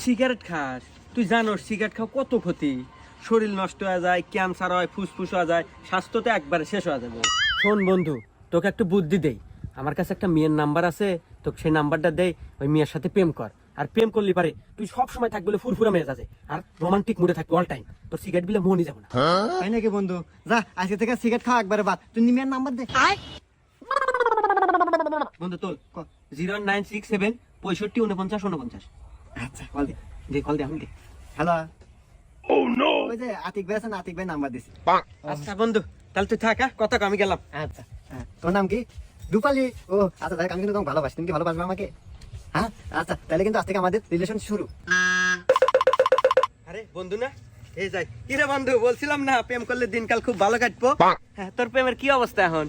Cigarette খাস, তুই জানোস সিগারেট খাওয়া কত ক্ষতি। শরীর নষ্ট হয়ে যায়, ক্যান্সার হয়, ফুসফুস হয়ে যায়, স্বাস্থ্য তো একবারে শেষ হয়ে যাবে। শোন বন্ধু, তোকে একটু বুদ্ধি দেই। আমার কাছে একটা মেয়ের নাম্বার আছে, তোকে সেই নাম্বারটা দেই, ওই মেয়ের সাথে প্রেম কর। আর প্রেম করলি পারে তুই সব সময় থাকবি বলে ফুরফুরা মেয়ে আছে, আর রোমান্টিক মুডে থাকবি অল টাইম। তোর সিগারেট বিলে মনই যাবে না। তাই নাকি বন্ধু? যা আজকে থেকে সিগারেট খাওয়া একবারে বাদ। তুই নিমিয়ার নাম্বার দে। বন্ধু তোল 0967 65 49 49। আচ্ছা কল দে। যে কল দে, আমি দে। হ্যালো। ওই যে আতিক ভাই আছে না, আতিক ভাই নাম্বার দিছি। আচ্ছা বন্ধু, তাহলে তুই থাক, কথা কম, আমি গেলাম। আচ্ছা হ্যাঁ, তোর নাম কি? রূপালী। ও আচ্ছা দেখ, আমি কিন্তু তোমাকে ভালোবাসি। তুমি কি ভালোবাসবে আমাকে? হ্যাঁ আচ্ছা, তাহলে কিন্তু আজ থেকে আমাদের রিলেশন শুরু। আরে বন্ধু না, এই যাই। কি রে বন্ধু, বলছিলাম না প্রেম করলে দিনকাল খুব ভালো কাটবো। হ্যাঁ, তোর প্রেমের কি অবস্থা এখন?